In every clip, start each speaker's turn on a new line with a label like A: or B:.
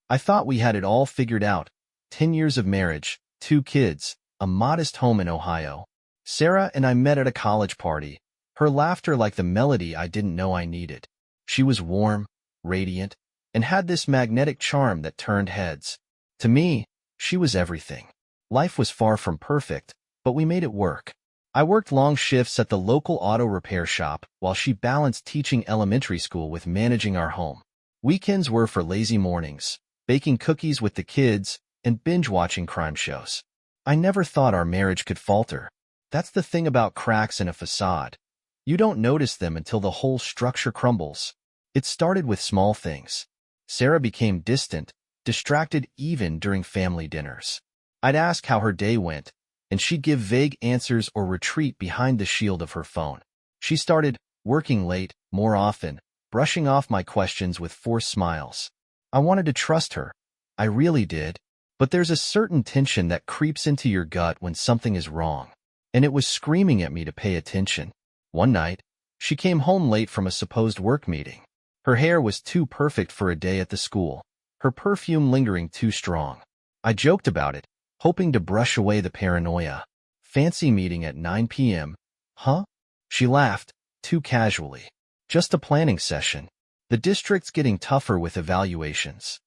A: I thought we had it all figured out. 10 years of marriage, 2 kids, a modest home in Ohio. Sarah and I met at a college party, her laughter like the melody I didn't know I needed. She was warm, radiant, and had this magnetic charm that turned heads. To me, she was everything. Life was far from perfect, but we made it work. I worked long shifts at the local auto repair shop while she balanced teaching elementary school with managing our home. Weekends were for lazy mornings, baking cookies with the kids, and binge-watching crime shows. I never thought our marriage could falter. That's the thing about cracks in a facade. You don't notice them until the whole structure crumbles. It started with small things. Sarah became distant, distracted even during family dinners. I'd ask how her day went, and she'd give vague answers or retreat behind the shield of her phone. She started working late, more often, brushing off my questions with forced smiles. I wanted to trust her. I really did. But there's a certain tension that creeps into your gut when something is wrong, and it was screaming at me to pay attention. One night, she came home late from a supposed work meeting. Her hair was too perfect for a day at the school, her perfume lingering too strong. I joked about it, hoping to brush away the paranoia. Fancy meeting at 9 p.m., huh? She laughed, too casually. Just a planning session. The district's getting tougher with evaluations.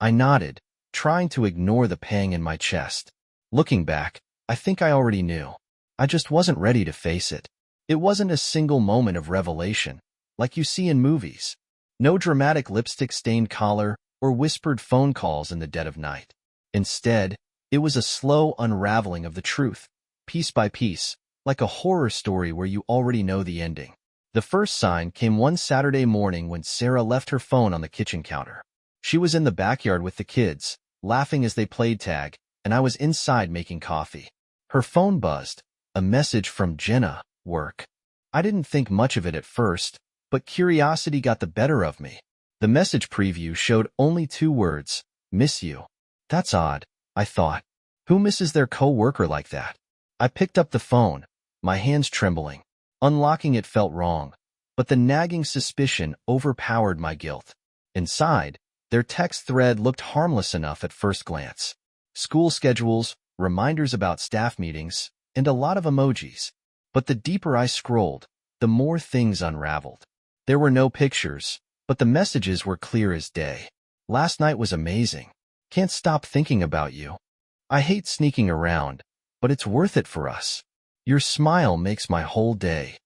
A: I nodded, trying to ignore the pang in my chest. Looking back, I think I already knew. I just wasn't ready to face it. It wasn't a single moment of revelation, like you see in movies. No dramatic lipstick-stained collar or whispered phone calls in the dead of night. Instead, it was a slow unraveling of the truth, piece by piece, like a horror story where you already know the ending. The first sign came one Saturday morning when Sarah left her phone on the kitchen counter. She was in the backyard with the kids, laughing as they played tag, and I was inside making coffee. Her phone buzzed, a message from Jenna, work. I didn't think much of it at first, but curiosity got the better of me. The message preview showed only 2 words, miss you. That's odd, I thought. Who misses their co-worker like that? I picked up the phone, my hands trembling. Unlocking it felt wrong, but the nagging suspicion overpowered my guilt. Inside, their text thread looked harmless enough at first glance. School schedules, reminders about staff meetings, and a lot of emojis. But the deeper I scrolled, the more things unraveled. There were no pictures, but the messages were clear as day. Last night was amazing. Can't stop thinking about you. I hate sneaking around, but it's worth it for us. Your smile makes my whole day.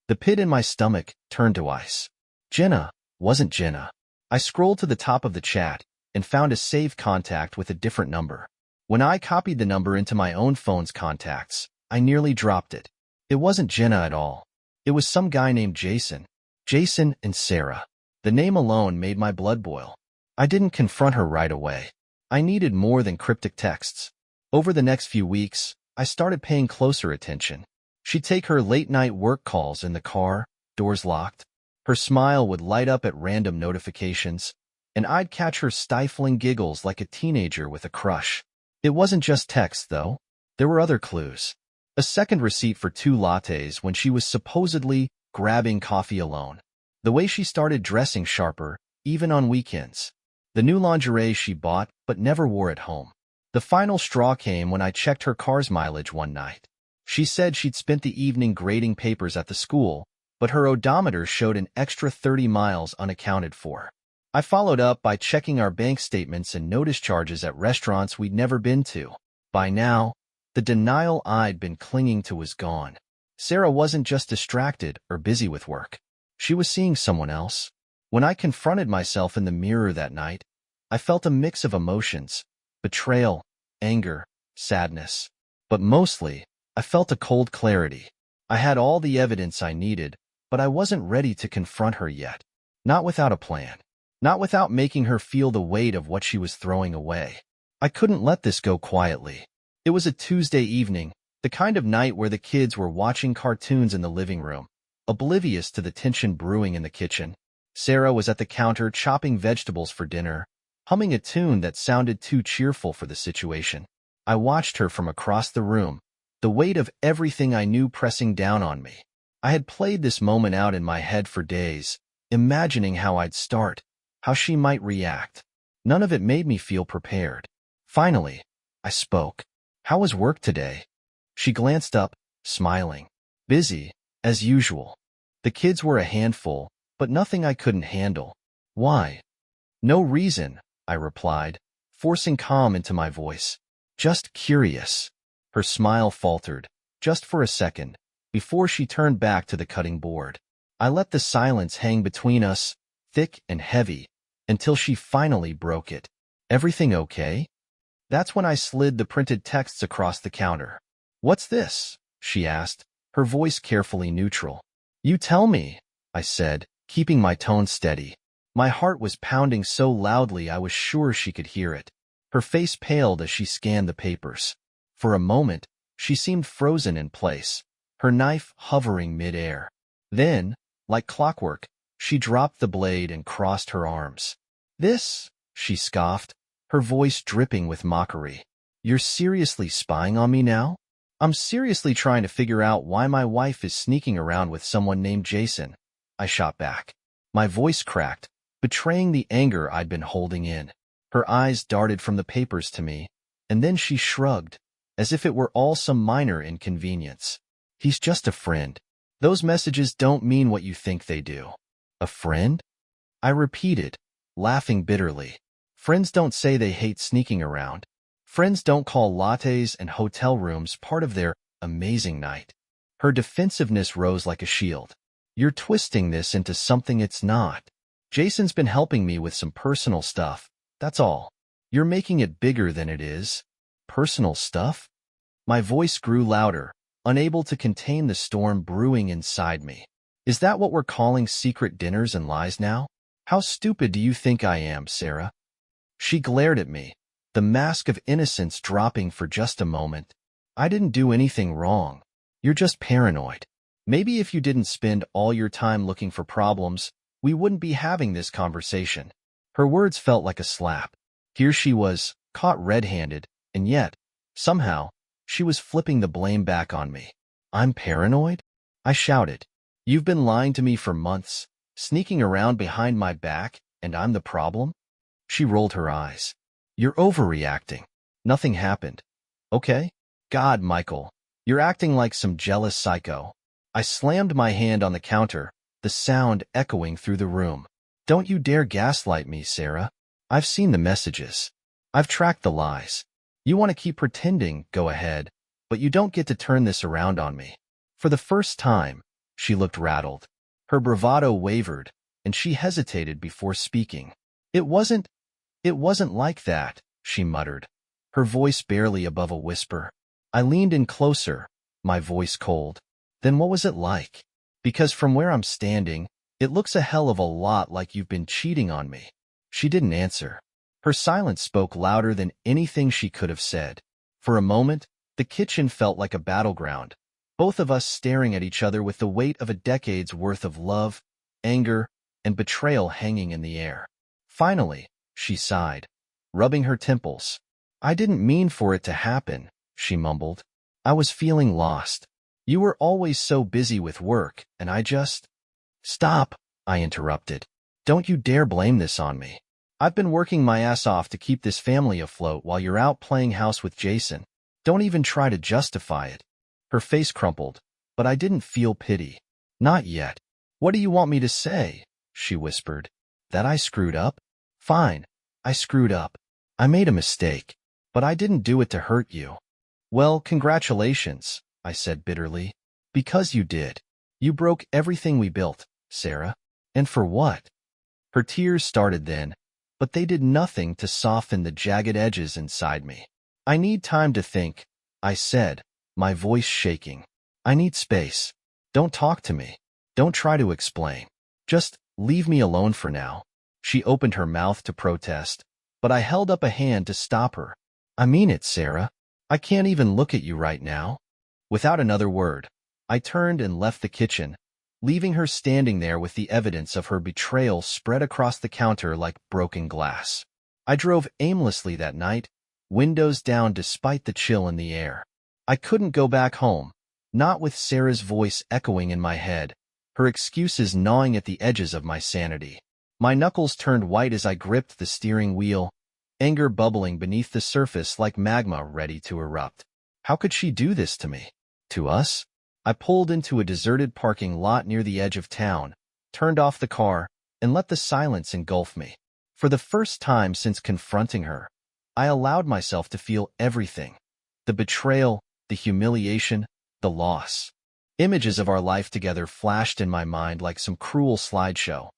A: The pit in my stomach turned to ice. Jenna wasn't Jenna. I scrolled to the top of the chat and found a saved contact with a different number. When I copied the number into my own phone's contacts, I nearly dropped it. It wasn't Jenna at all. It was some guy named Jason. Jason and Sarah. The name alone made my blood boil. I didn't confront her right away. I needed more than cryptic texts. Over the next few weeks, I started paying closer attention. She'd take her late-night work calls in the car, doors locked. Her smile would light up at random notifications, and I'd catch her stifling giggles like a teenager with a crush. It wasn't just text, though. There were other clues. A second receipt for 2 lattes when she was supposedly grabbing coffee alone. The way she started dressing sharper, even on weekends. The new lingerie she bought but never wore at home. The final straw came when I checked her car's mileage one night. She said she'd spent the evening grading papers at the school, but her odometer showed an extra 30 miles unaccounted for. I followed up by checking our bank statements and notice charges at restaurants we'd never been to. By now, the denial I'd been clinging to was gone. Sarah wasn't just distracted or busy with work. She was seeing someone else. When I confronted myself in the mirror that night, I felt a mix of emotions. Betrayal, anger, sadness. But mostly, I felt a cold clarity. I had all the evidence I needed, but I wasn't ready to confront her yet. Not without a plan. Not without making her feel the weight of what she was throwing away. I couldn't let this go quietly. It was a Tuesday evening, the kind of night where the kids were watching cartoons in the living room, oblivious to the tension brewing in the kitchen. Sarah was at the counter chopping vegetables for dinner, humming a tune that sounded too cheerful for the situation. I watched her from across the room, the weight of everything I knew pressing down on me. I had played this moment out in my head for days, imagining how I'd start, how she might react. None of it made me feel prepared. Finally, I spoke. How was work today? She glanced up, smiling. Busy, as usual. The kids were a handful, but nothing I couldn't handle. Why? No reason, I replied, forcing calm into my voice. Just curious. Her smile faltered, just for a second, before she turned back to the cutting board. I let the silence hang between us, thick and heavy, until she finally broke it. Everything okay? That's when I slid the printed texts across the counter. What's this? She asked, her voice carefully neutral. You tell me, I said, keeping my tone steady. My heart was pounding so loudly I was sure she could hear it. Her face paled as she scanned the papers. For a moment, she seemed frozen in place, her knife hovering mid-air. Then, like clockwork, she dropped the blade and crossed her arms. This, she scoffed, her voice dripping with mockery. You're seriously spying on me now? I'm seriously trying to figure out why my wife is sneaking around with someone named Jason. I shot back. My voice cracked, betraying the anger I'd been holding in. Her eyes darted from the papers to me, and then she shrugged, as if it were all some minor inconvenience. He's just a friend. Those messages don't mean what you think they do. A friend? I repeated, laughing bitterly. Friends don't say they hate sneaking around. Friends don't call lattes and hotel rooms part of their amazing night. Her defensiveness rose like a shield. You're twisting this into something it's not. Jason's been helping me with some personal stuff, that's all. You're making it bigger than it is. Personal stuff? My voice grew louder, unable to contain the storm brewing inside me. Is that what we're calling secret dinners and lies now? How stupid do you think I am, Sarah? She glared at me, the mask of innocence dropping for just a moment. I didn't do anything wrong. You're just paranoid. Maybe if you didn't spend all your time looking for problems, we wouldn't be having this conversation. Her words felt like a slap. Here she was, caught red-handed, and yet, somehow, she was flipping the blame back on me. I'm paranoid? I shouted. You've been lying to me for months, sneaking around behind my back, and I'm the problem? She rolled her eyes. You're overreacting. Nothing happened. Okay? God, Michael, you're acting like some jealous psycho. I slammed my hand on the counter, the sound echoing through the room. Don't you dare gaslight me, Sarah. I've seen the messages. I've tracked the lies. You want to keep pretending, go ahead, but you don't get to turn this around on me. For the first time, she looked rattled. Her bravado wavered, and she hesitated before speaking. It wasn't like that, she muttered, her voice barely above a whisper. I leaned in closer, my voice cold. Then what was it like? Because from where I'm standing, it looks a hell of a lot like you've been cheating on me. She didn't answer. Her silence spoke louder than anything she could have said. For a moment, the kitchen felt like a battleground, both of us staring at each other with the weight of a decade's worth of love, anger, and betrayal hanging in the air. Finally, she sighed, rubbing her temples. I didn't mean for it to happen, she mumbled. I was feeling lost. You were always so busy with work, and I just... Stop, I interrupted. Don't you dare blame this on me. I've been working my ass off to keep this family afloat while you're out playing house with Jason. Don't even try to justify it. Her face crumpled, but I didn't feel pity. Not yet. What do you want me to say? She whispered. That I screwed up? Fine, I screwed up. I made a mistake, but I didn't do it to hurt you. Well, congratulations, I said bitterly. Because you did. You broke everything we built, Sarah. And for what? Her tears started then, but they did nothing to soften the jagged edges inside me. I need time to think, I said, my voice shaking. I need space. Don't talk to me. Don't try to explain. Just leave me alone for now. She opened her mouth to protest, but I held up a hand to stop her. I mean it, Sarah. I can't even look at you right now. Without another word, I turned and left the kitchen, leaving her standing there with the evidence of her betrayal spread across the counter like broken glass. I drove aimlessly that night, windows down despite the chill in the air. I couldn't go back home, not with Sarah's voice echoing in my head, her excuses gnawing at the edges of my sanity. My knuckles turned white as I gripped the steering wheel, anger bubbling beneath the surface like magma ready to erupt. How could she do this to me? To us? I pulled into a deserted parking lot near the edge of town, turned off the car, and let the silence engulf me. For the first time since confronting her, I allowed myself to feel everything. The betrayal, the humiliation, the loss. Images of our life together flashed in my mind like some cruel slideshow.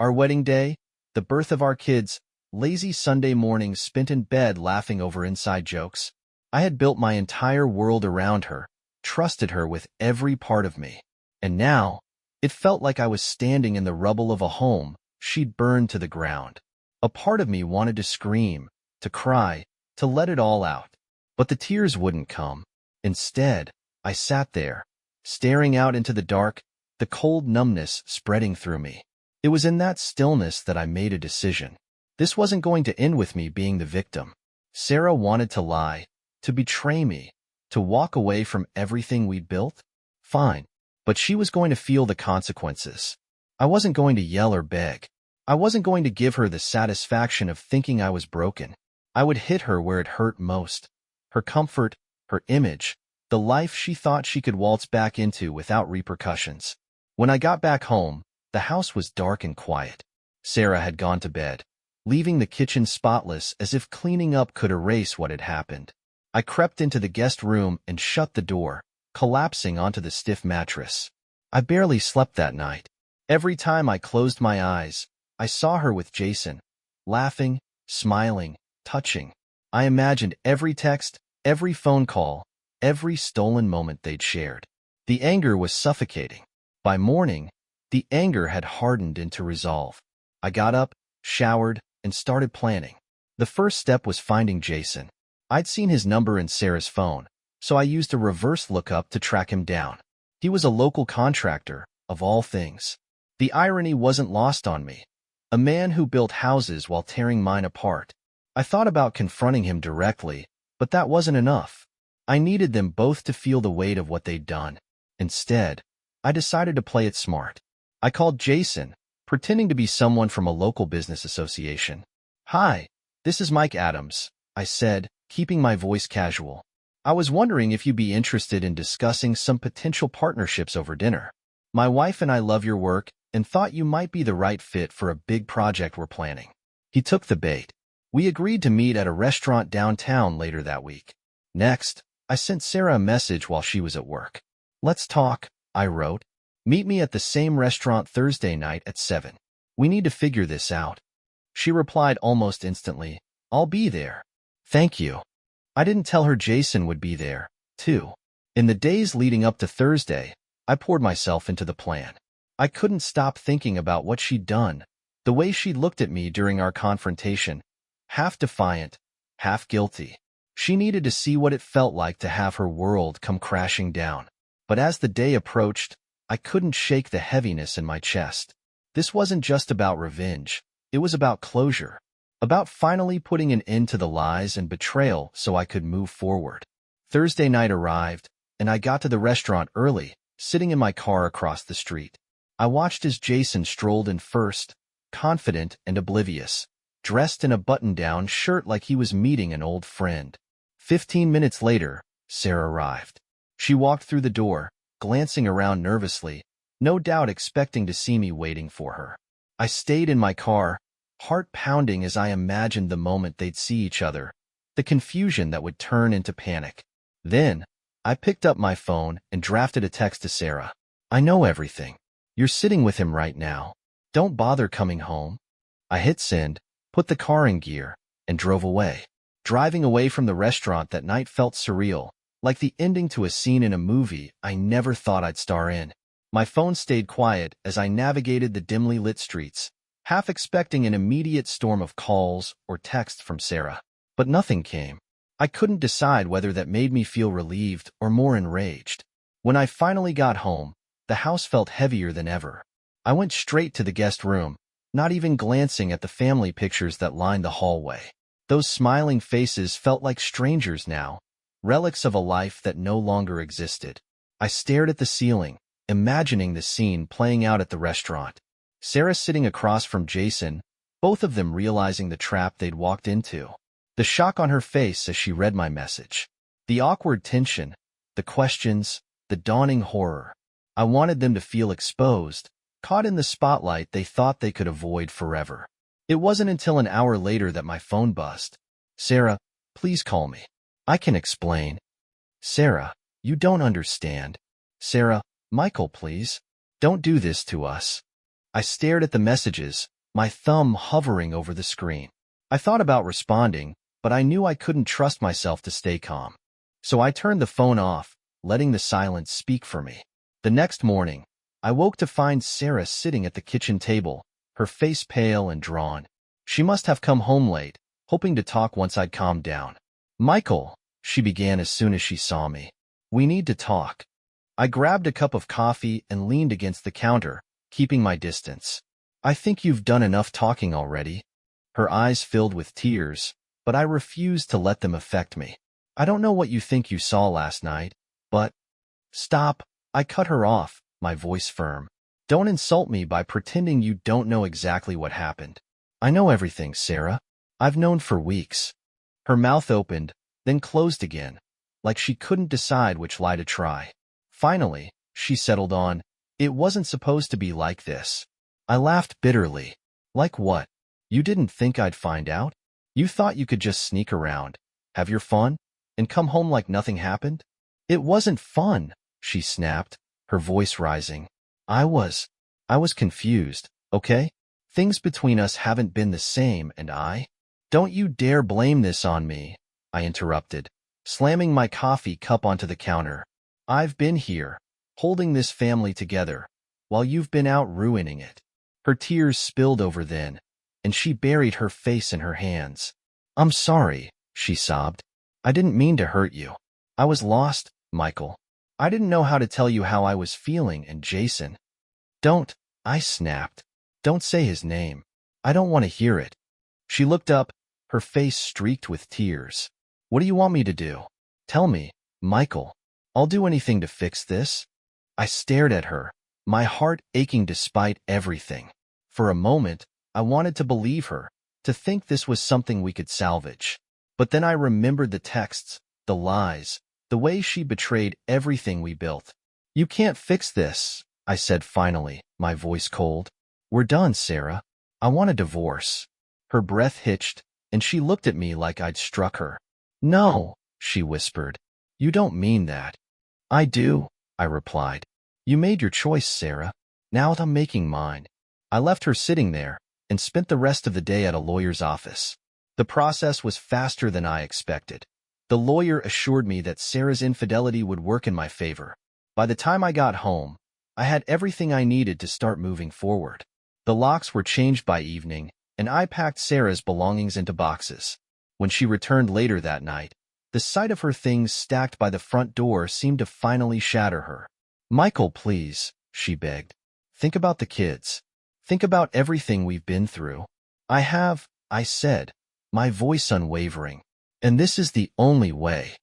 A: Our wedding day, the birth of our kids, lazy Sunday mornings spent in bed laughing over inside jokes. I had built my entire world around her, trusted her with every part of me. And now, it felt like I was standing in the rubble of a home she'd burned to the ground. A part of me wanted to scream, to cry, to let it all out. But the tears wouldn't come. Instead, I sat there, staring out into the dark, the cold numbness spreading through me. It was in that stillness that I made a decision. This wasn't going to end with me being the victim. Sarah wanted to lie, to betray me, to walk away from everything we'd built. Fine, but she was going to feel the consequences. I wasn't going to yell or beg. I wasn't going to give her the satisfaction of thinking I was broken. I would hit her where it hurt most. Her comfort, her image, the life she thought she could waltz back into without repercussions. When I got back home, the house was dark and quiet. Sarah had gone to bed, leaving the kitchen spotless as if cleaning up could erase what had happened. I crept into the guest room and shut the door, collapsing onto the stiff mattress. I barely slept that night. Every time I closed my eyes, I saw her with Jason, laughing, smiling, touching. I imagined every text, every phone call, every stolen moment they'd shared. The anger was suffocating. By morning, the anger had hardened into resolve. I got up, showered, and started planning. The first step was finding Jason. I'd seen his number in Sarah's phone, so I used a reverse lookup to track him down. He was a local contractor, of all things. The irony wasn't lost on me. A man who built houses while tearing mine apart. I thought about confronting him directly, but that wasn't enough. I needed them both to feel the weight of what they'd done. Instead, I decided to play it smart. I called Jason, pretending to be someone from a local business association. "Hi, this is Mike Adams," I said, keeping my voice casual. "I was wondering if you'd be interested in discussing some potential partnerships over dinner. My wife and I love your work and thought you might be the right fit for a big project we're planning." He took the bait. We agreed to meet at a restaurant downtown later that week. Next, I sent Sarah a message while she was at work. "Let's talk," I wrote. "Meet me at the same restaurant Thursday night at 7. We need to figure this out." She replied almost instantly, "I'll be there." Thank you. I didn't tell her Jason would be there, too. In the days leading up to Thursday, I poured myself into the plan. I couldn't stop thinking about what she'd done, the way she looked at me during our confrontation, half defiant, half guilty. She needed to see what it felt like to have her world come crashing down. But as the day approached, I couldn't shake the heaviness in my chest. This wasn't just about revenge. It was about closure. About finally putting an end to the lies and betrayal so I could move forward. Thursday night arrived, and I got to the restaurant early, sitting in my car across the street. I watched as Jason strolled in first, confident and oblivious, dressed in a button-down shirt like he was meeting an old friend. 15 minutes later, Sarah arrived. She walked through the door, glancing around nervously, no doubt expecting to see me waiting for her. I stayed in my car, heart pounding as I imagined the moment they'd see each other, the confusion that would turn into panic. Then, I picked up my phone and drafted a text to Sarah. "I know everything. You're sitting with him right now. Don't bother coming home." I hit send, put the car in gear, and drove away. Driving away from the restaurant that night felt surreal, like the ending to a scene in a movie I never thought I'd star in. My phone stayed quiet as I navigated the dimly lit streets, half expecting an immediate storm of calls or texts from Sarah. But nothing came. I couldn't decide whether that made me feel relieved or more enraged. When I finally got home, the house felt heavier than ever. I went straight to the guest room, not even glancing at the family pictures that lined the hallway. Those smiling faces felt like strangers now, relics of a life that no longer existed. I stared at the ceiling, imagining the scene playing out at the restaurant. Sarah sitting across from Jason, both of them realizing the trap they'd walked into. The shock on her face as she read my message. The awkward tension, the questions, the dawning horror. I wanted them to feel exposed, caught in the spotlight they thought they could avoid forever. It wasn't until an hour later that my phone buzzed. Sarah, please call me. I can explain. Sarah, you don't understand. Sarah, Michael, please. Don't do this to us. I stared at the messages, my thumb hovering over the screen. I thought about responding, but I knew I couldn't trust myself to stay calm. So I turned the phone off, letting the silence speak for me. The next morning, I woke to find Sarah sitting at the kitchen table, her face pale and drawn. She must have come home late, hoping to talk once I'd calmed down. Michael, she began as soon as she saw me. We need to talk. I grabbed a cup of coffee and leaned against the counter, keeping my distance. I think you've done enough talking already. Her eyes filled with tears, but I refused to let them affect me. I don't know what you think you saw last night, but... Stop, I cut her off, my voice firm. Don't insult me by pretending you don't know exactly what happened. I know everything, Sarah. I've known for weeks. Her mouth opened, then closed again, like she couldn't decide which lie to try. Finally, she settled on, it wasn't supposed to be like this. I laughed bitterly. Like what? You didn't think I'd find out? You thought you could just sneak around, have your fun, and come home like nothing happened? It wasn't fun, she snapped, her voice rising. I was confused, okay? Things between us haven't been the same, and Don't you dare blame this on me, I interrupted, slamming my coffee cup onto the counter. I've been here, holding this family together, while you've been out ruining it. Her tears spilled over then, and she buried her face in her hands. I'm sorry, she sobbed. I didn't mean to hurt you. I was lost, Michael. I didn't know how to tell you how I was feeling, and Jason. Don't, I snapped. Don't say his name. I don't want to hear it. She looked up, her face streaked with tears. What do you want me to do? Tell me, Michael. I'll do anything to fix this. I stared at her, my heart aching despite everything. For a moment, I wanted to believe her, to think this was something we could salvage. But then I remembered the texts, the lies, the way she betrayed everything we built. You can't fix this, I said finally, my voice cold. We're done, Sarah. I want a divorce. Her breath hitched, and she looked at me like I'd struck her. No, she whispered. You don't mean that. I do, I replied. You made your choice, Sarah. Now I'm making mine. I left her sitting there and spent the rest of the day at a lawyer's office. The process was faster than I expected. The lawyer assured me that Sarah's infidelity would work in my favor. By the time I got home, I had everything I needed to start moving forward. The locks were changed by evening, and I packed Sarah's belongings into boxes. When she returned later that night, the sight of her things stacked by the front door seemed to finally shatter her. Michael, please, she begged. Think about the kids. Think about everything we've been through. I said, my voice unwavering. And this is the only way.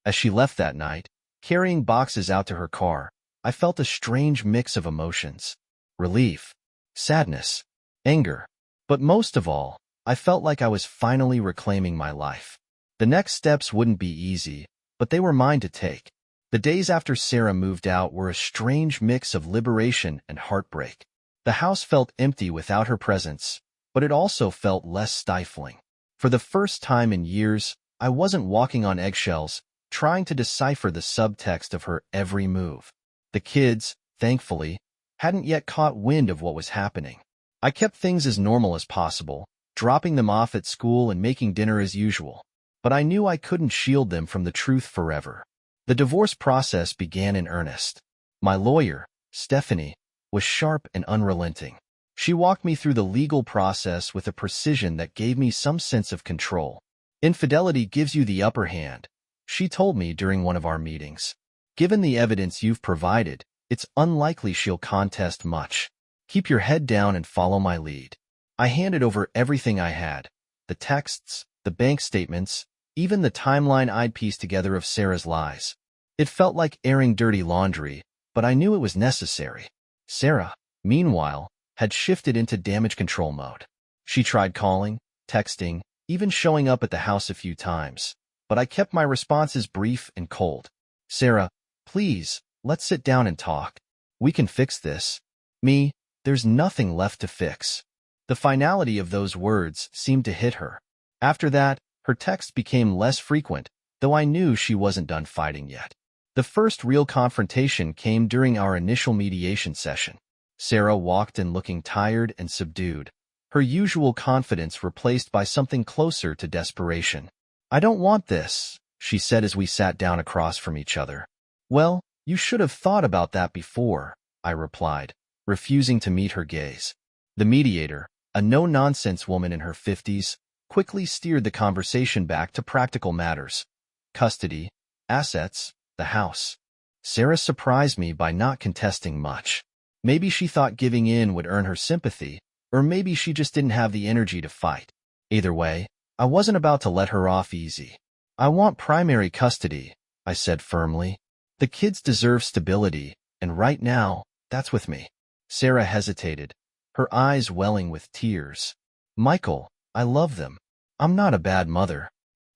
A: As she left that night, carrying boxes out to her car, I felt a strange mix of emotions. Relief, sadness, anger. But most of all, I felt like I was finally reclaiming my life. The next steps wouldn't be easy, but they were mine to take. The days after Sarah moved out were a strange mix of liberation and heartbreak. The house felt empty without her presence, but it also felt less stifling. For the first time in years, I wasn't walking on eggshells, trying to decipher the subtext of her every move. The kids, thankfully, hadn't yet caught wind of what was happening. I kept things as normal as possible, dropping them off at school and making dinner as usual. But I knew I couldn't shield them from the truth forever. The divorce process began in earnest. My lawyer, Stephanie, was sharp and unrelenting. She walked me through the legal process with a precision that gave me some sense of control. Infidelity gives you the upper hand, she told me during one of our meetings. Given the evidence you've provided, it's unlikely she'll contest much. Keep your head down and follow my lead. I handed over everything I had, the texts, the bank statements, even the timeline I'd pieced together of Sarah's lies. It felt like airing dirty laundry, but I knew it was necessary. Sarah, meanwhile, had shifted into damage control mode. She tried calling, texting, even showing up at the house a few times, but I kept my responses brief and cold. Sarah, please, let's sit down and talk. We can fix this. Me, there's nothing left to fix. The finality of those words seemed to hit her. After that, her texts became less frequent, though I knew she wasn't done fighting yet. The first real confrontation came during our initial mediation session. Sarah walked in looking tired and subdued, her usual confidence replaced by something closer to desperation. I don't want this, she said as we sat down across from each other. Well, you should have thought about that before, I replied, refusing to meet her gaze. The mediator, a no-nonsense woman in her 50s, quickly steered the conversation back to practical matters. Custody, assets, the house. Sarah surprised me by not contesting much. Maybe she thought giving in would earn her sympathy, or maybe she just didn't have the energy to fight. Either way, I wasn't about to let her off easy. I want primary custody, I said firmly. The kids deserve stability, and right now, that's with me. Sarah hesitated, her eyes welling with tears. Michael, I love them. I'm not a bad mother.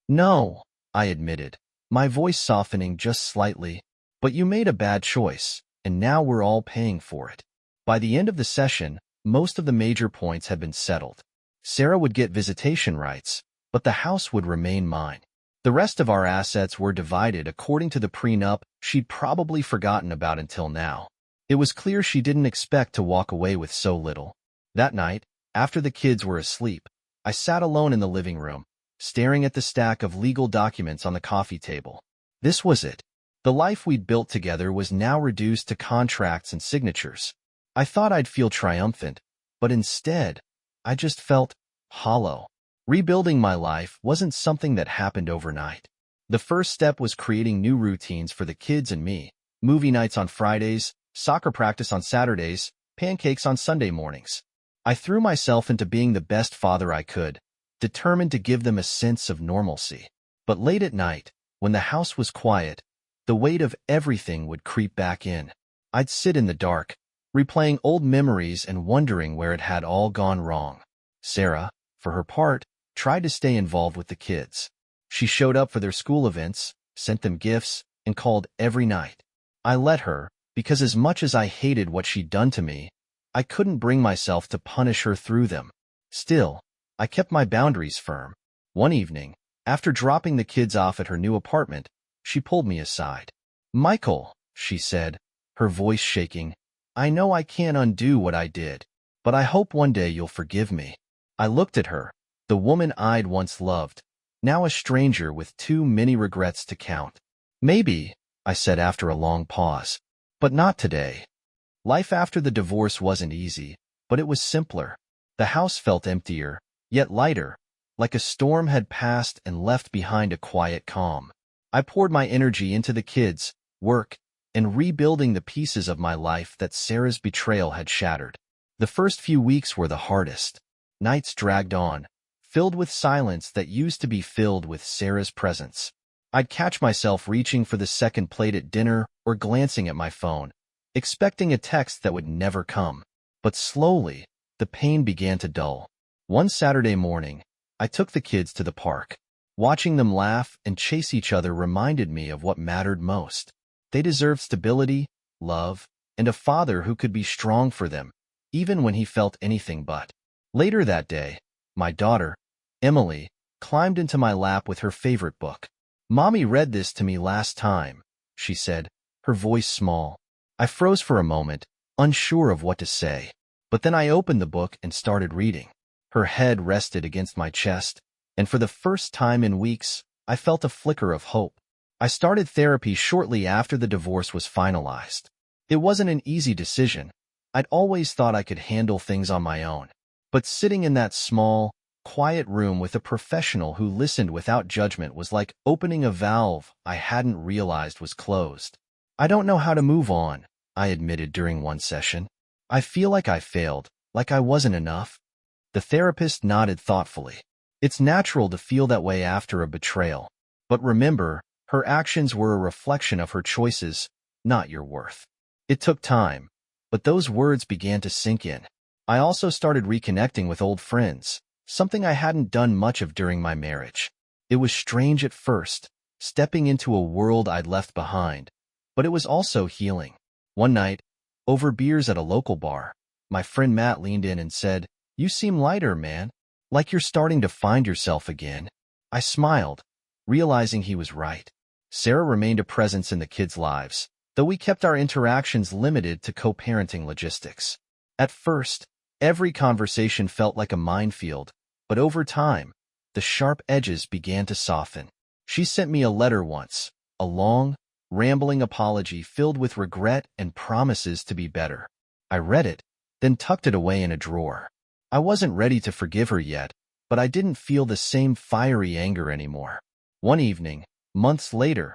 A: No, I admitted, my voice softening just slightly. But you made a bad choice, and now we're all paying for it. By the end of the session, most of the major points had been settled. Sarah would get visitation rights, but the house would remain mine. The rest of our assets were divided according to the prenup she'd probably forgotten about until now. It was clear she didn't expect to walk away with so little. That night, after the kids were asleep, I sat alone in the living room, staring at the stack of legal documents on the coffee table. This was it. The life we'd built together was now reduced to contracts and signatures. I thought I'd feel triumphant, but instead, I just felt hollow. Rebuilding my life wasn't something that happened overnight. The first step was creating new routines for the kids and me. Movie nights on Fridays, soccer practice on Saturdays, pancakes on Sunday mornings. I threw myself into being the best father I could, determined to give them a sense of normalcy. But late at night, when the house was quiet, the weight of everything would creep back in. I'd sit in the dark, replaying old memories and wondering where it had all gone wrong. Sarah, for her part, tried to stay involved with the kids. She showed up for their school events, sent them gifts, and called every night. I let her, because as much as I hated what she'd done to me, I couldn't bring myself to punish her through them. Still, I kept my boundaries firm. One evening, after dropping the kids off at her new apartment, she pulled me aside. Michael, she said, her voice shaking, I know I can't undo what I did, but I hope one day you'll forgive me. I looked at her, the woman I'd once loved, now a stranger with too many regrets to count. Maybe, I said after a long pause, but not today. Life after the divorce wasn't easy, but it was simpler. The house felt emptier, yet lighter, like a storm had passed and left behind a quiet calm. I poured my energy into the kids, work, and rebuilding the pieces of my life that Sarah's betrayal had shattered. The first few weeks were the hardest. Nights dragged on, filled with silence that used to be filled with Sarah's presence. I'd catch myself reaching for the second plate at dinner or glancing at my phone, expecting a text that would never come. But slowly, the pain began to dull. One Saturday morning, I took the kids to the park. Watching them laugh and chase each other reminded me of what mattered most. They deserved stability, love, and a father who could be strong for them, even when he felt anything but. Later that day, my daughter, Emily, climbed into my lap with her favorite book. Mommy read this to me last time, she said, her voice small. I froze for a moment, unsure of what to say. But then I opened the book and started reading. Her head rested against my chest, and for the first time in weeks, I felt a flicker of hope. I started therapy shortly after the divorce was finalized. It wasn't an easy decision. I'd always thought I could handle things on my own. But sitting in that small, quiet room with a professional who listened without judgment was like opening a valve I hadn't realized was closed. I don't know how to move on, I admitted during one session. I feel like I failed, like I wasn't enough. The therapist nodded thoughtfully. It's natural to feel that way after a betrayal. But remember, her actions were a reflection of her choices, not your worth. It took time, but those words began to sink in. I also started reconnecting with old friends, something I hadn't done much of during my marriage. It was strange at first, stepping into a world I'd left behind, but it was also healing. One night, over beers at a local bar, my friend Matt leaned in and said, "You seem lighter, man, like you're starting to find yourself again." I smiled, realizing he was right. Sarah remained a presence in the kids' lives, though we kept our interactions limited to co-parenting logistics. At first, every conversation felt like a minefield, but over time, the sharp edges began to soften. She sent me a letter once, a long, rambling apology filled with regret and promises to be better. I read it, then tucked it away in a drawer. I wasn't ready to forgive her yet, but I didn't feel the same fiery anger anymore. One evening, months later,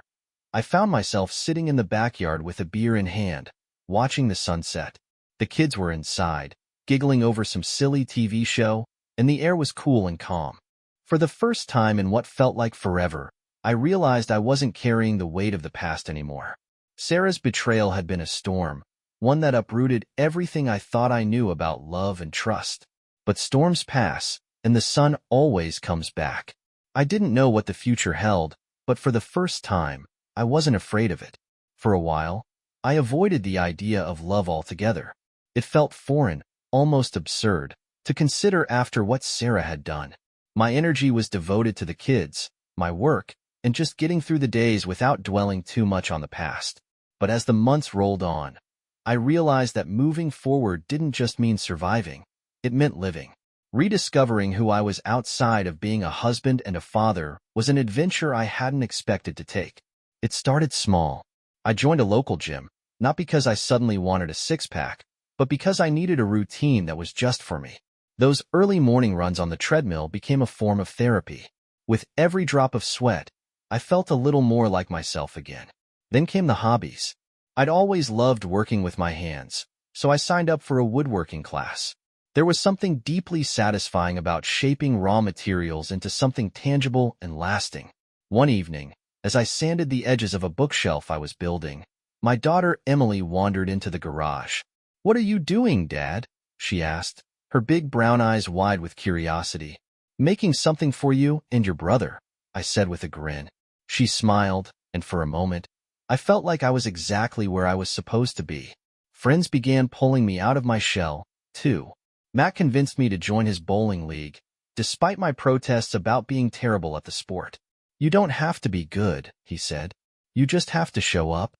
A: I found myself sitting in the backyard with a beer in hand, watching the sunset. The kids were inside, giggling over some silly TV show, and the air was cool and calm. For the first time in what felt like forever, I realized I wasn't carrying the weight of the past anymore. Sarah's betrayal had been a storm, one that uprooted everything I thought I knew about love and trust. But storms pass, and the sun always comes back. I didn't know what the future held, but for the first time, I wasn't afraid of it. For a while, I avoided the idea of love altogether. It felt foreign, almost absurd, to consider after what Sarah had done. My energy was devoted to the kids, my work, and just getting through the days without dwelling too much on the past. But as the months rolled on, I realized that moving forward didn't just mean surviving, it meant living. Rediscovering who I was outside of being a husband and a father was an adventure I hadn't expected to take. It started small. I joined a local gym, not because I suddenly wanted a six-pack, but because I needed a routine that was just for me. Those early morning runs on the treadmill became a form of therapy. With every drop of sweat, I felt a little more like myself again. Then came the hobbies. I'd always loved working with my hands, so I signed up for a woodworking class. There was something deeply satisfying about shaping raw materials into something tangible and lasting. One evening, as I sanded the edges of a bookshelf I was building, my daughter Emily wandered into the garage. "What are you doing, Dad?" she asked, her big brown eyes wide with curiosity. "Making something for you and your brother," I said with a grin. She smiled, and for a moment, I felt like I was exactly where I was supposed to be. Friends began pulling me out of my shell, too. Matt convinced me to join his bowling league, despite my protests about being terrible at the sport. "You don't have to be good," he said. "You just have to show up."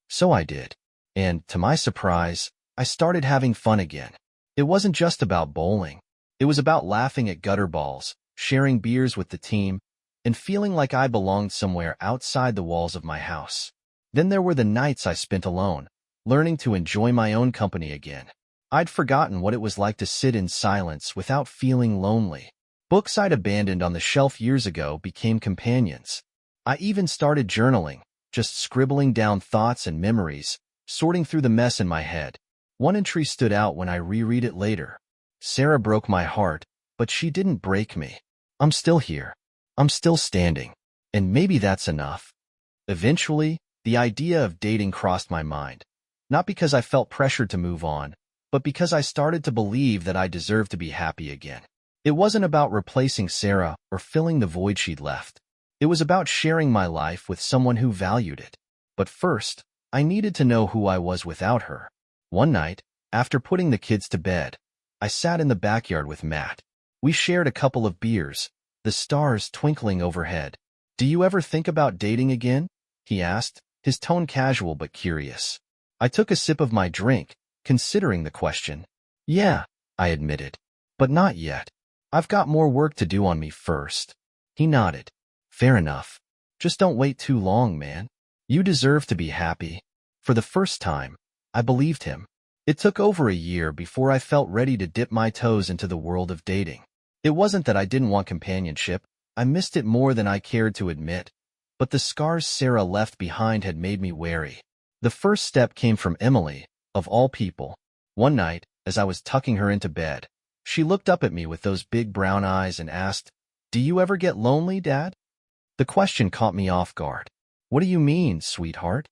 A: So I did. And, to my surprise, I started having fun again. It wasn't just about bowling. It was about laughing at gutter balls, sharing beers with the team, and feeling like I belonged somewhere outside the walls of my house. Then there were the nights I spent alone, learning to enjoy my own company again. I'd forgotten what it was like to sit in silence without feeling lonely. Books I'd abandoned on the shelf years ago became companions. I even started journaling, just scribbling down thoughts and memories, sorting through the mess in my head. One entry stood out when I reread it later. "Sarah broke my heart, but she didn't break me. I'm still here. I'm still standing. And maybe that's enough." Eventually, the idea of dating crossed my mind, not because I felt pressured to move on, but because I started to believe that I deserved to be happy again. It wasn't about replacing Sarah or filling the void she'd left. It was about sharing my life with someone who valued it. But first, I needed to know who I was without her. One night, after putting the kids to bed, I sat in the backyard with Matt. We shared a couple of beers, the stars twinkling overhead. "Do you ever think about dating again?" he asked, his tone casual but curious. I took a sip of my drink, considering the question. "Yeah," I admitted, "but not yet. I've got more work to do on me first." He nodded. "Fair enough. Just don't wait too long, man. You deserve to be happy." For the first time, I believed him. It took over a year before I felt ready to dip my toes into the world of dating. It wasn't that I didn't want companionship. I missed it more than I cared to admit. But the scars Sarah left behind had made me wary. The first step came from Emily, of all people. One night, as I was tucking her into bed, she looked up at me with those big brown eyes and asked, "Do you ever get lonely, Dad?" The question caught me off guard. "What do you mean, sweetheart?"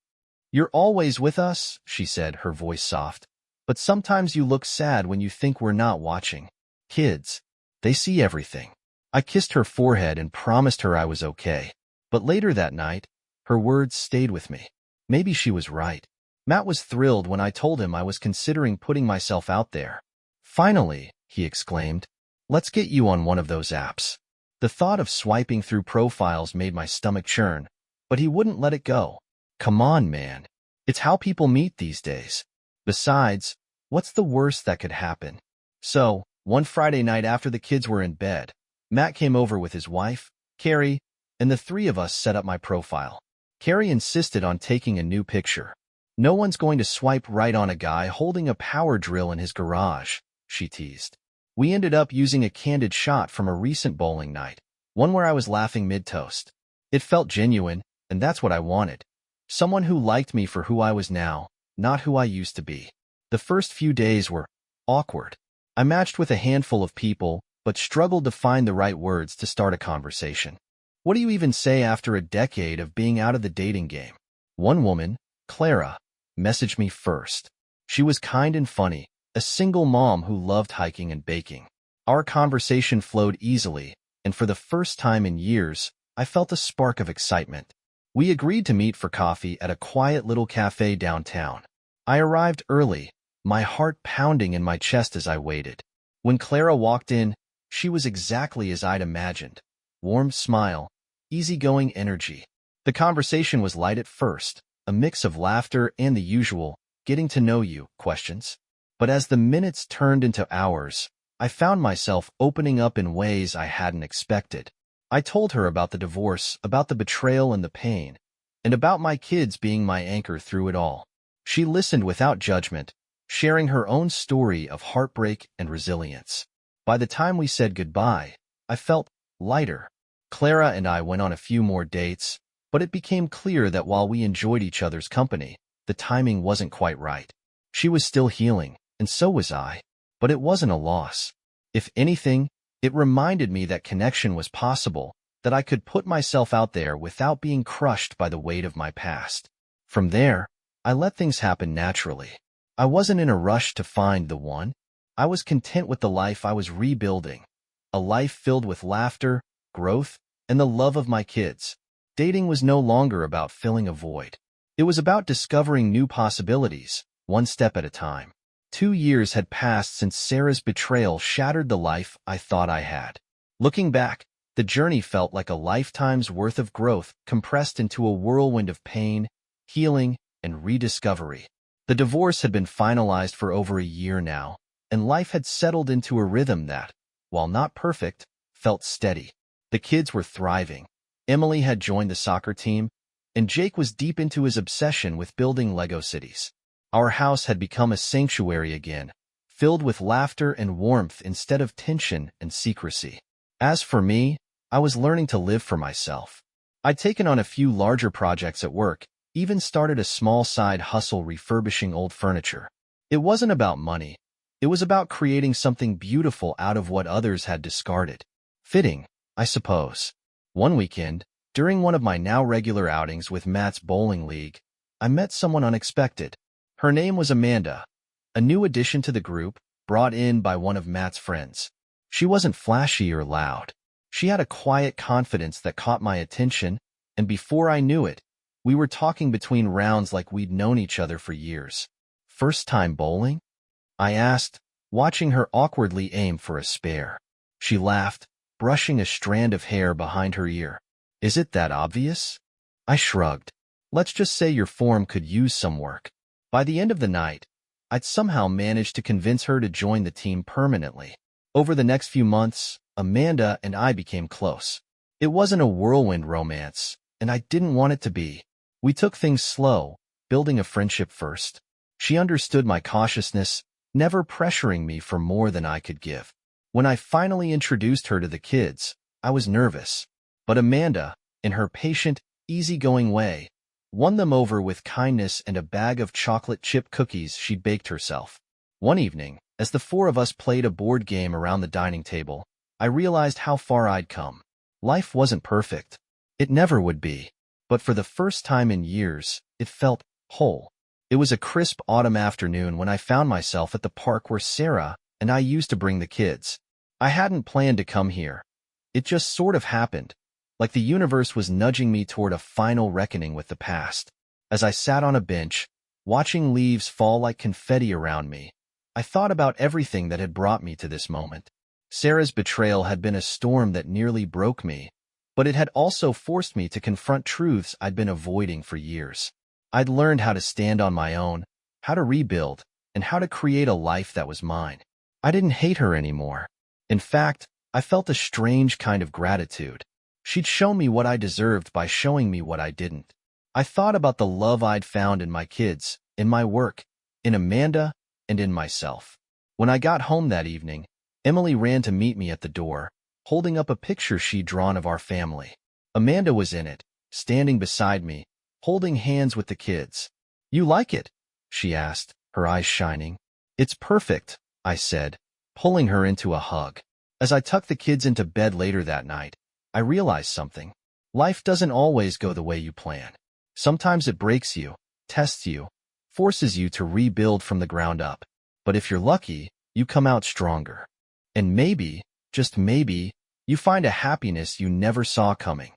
A: "You're always with us," she said, her voice soft. But sometimes you look sad when you think we're not watching. Kids, they see everything. I kissed her forehead and promised her I was okay. But later that night, her words stayed with me. Maybe she was right. Matt was thrilled when I told him I was considering putting myself out there. Finally, he exclaimed, let's get you on one of those apps. The thought of swiping through profiles made my stomach churn, but he wouldn't let it go. Come on, man. It's how people meet these days. Besides, what's the worst that could happen? So, one Friday night after the kids were in bed, Matt came over with his wife, Carrie, and the three of us set up my profile. Carrie insisted on taking a new picture. No one's going to swipe right on a guy holding a power drill in his garage, she teased. We ended up using a candid shot from a recent bowling night, one where I was laughing mid-toast. It felt genuine, and that's what I wanted. Someone who liked me for who I was now, not who I used to be. The first few days were awkward. I matched with a handful of people, but struggled to find the right words to start a conversation. What do you even say after a decade of being out of the dating game? One woman, Clara, messaged me first. She was kind and funny, a single mom who loved hiking and baking. Our conversation flowed easily, and for the first time in years, I felt a spark of excitement. We agreed to meet for coffee at a quiet little cafe downtown. I arrived early, my heart pounding in my chest as I waited. When Clara walked in, she was exactly as I'd imagined. Warm smile, easygoing energy. The conversation was light at first, a mix of laughter and the usual, getting to know you, questions. But as the minutes turned into hours, I found myself opening up in ways I hadn't expected. I told her about the divorce, about the betrayal and the pain, and about my kids being my anchor through it all. She listened without judgment, sharing her own story of heartbreak and resilience. By the time we said goodbye, I felt lighter. Clara and I went on a few more dates, but it became clear that while we enjoyed each other's company, the timing wasn't quite right. She was still healing, and so was I, but it wasn't a loss. If anything, it reminded me that connection was possible, that I could put myself out there without being crushed by the weight of my past. From there, I let things happen naturally. I wasn't in a rush to find the one. I was content with the life I was rebuilding, a life filled with laughter, growth, and the love of my kids. Dating was no longer about filling a void. It was about discovering new possibilities, one step at a time. 2 years had passed since Sarah's betrayal shattered the life I thought I had. Looking back, the journey felt like a lifetime's worth of growth compressed into a whirlwind of pain, healing, and rediscovery. The divorce had been finalized for over a year now, and life had settled into a rhythm that, while not perfect, felt steady. The kids were thriving. Emily had joined the soccer team, and Jake was deep into his obsession with building Lego cities. Our house had become a sanctuary again, filled with laughter and warmth instead of tension and secrecy. As for me, I was learning to live for myself. I'd taken on a few larger projects at work, even started a small side hustle refurbishing old furniture. It wasn't about money. It was about creating something beautiful out of what others had discarded. Fitting, I suppose. One weekend, during one of my now regular outings with Matt's bowling league, I met someone unexpected. Her name was Amanda, a new addition to the group, brought in by one of Matt's friends. She wasn't flashy or loud. She had a quiet confidence that caught my attention, and before I knew it, we were talking between rounds like we'd known each other for years. First time bowling? I asked, watching her awkwardly aim for a spare. She laughed, brushing a strand of hair behind her ear. Is it that obvious? I shrugged. Let's just say your form could use some work. By the end of the night, I'd somehow managed to convince her to join the team permanently. Over the next few months, Amanda and I became close. It wasn't a whirlwind romance, and I didn't want it to be. We took things slow, building a friendship first. She understood my cautiousness, never pressuring me for more than I could give. When I finally introduced her to the kids, I was nervous. But Amanda, in her patient, easygoing way, won them over with kindness and a bag of chocolate chip cookies she'd baked herself. One evening, as the four of us played a board game around the dining table, I realized how far I'd come. Life wasn't perfect. It never would be. But for the first time in years, it felt whole. It was a crisp autumn afternoon when I found myself at the park where Sarah and I used to bring the kids. I hadn't planned to come here. It just sort of happened, like the universe was nudging me toward a final reckoning with the past. As I sat on a bench, watching leaves fall like confetti around me, I thought about everything that had brought me to this moment. Sarah's betrayal had been a storm that nearly broke me, but it had also forced me to confront truths I'd been avoiding for years. I'd learned how to stand on my own, how to rebuild, and how to create a life that was mine. I didn't hate her anymore. In fact, I felt a strange kind of gratitude. She'd shown me what I deserved by showing me what I didn't. I thought about the love I'd found in my kids, in my work, in Amanda, and in myself. When I got home that evening, Emily ran to meet me at the door, holding up a picture she'd drawn of our family. Amanda was in it, standing beside me, holding hands with the kids. "You like it?" she asked, her eyes shining. "It's perfect," I said, pulling her into a hug. As I tucked the kids into bed later that night, I realized something. Life doesn't always go the way you plan. Sometimes it breaks you, tests you, forces you to rebuild from the ground up. But if you're lucky, you come out stronger. And maybe, just maybe, you find a happiness you never saw coming.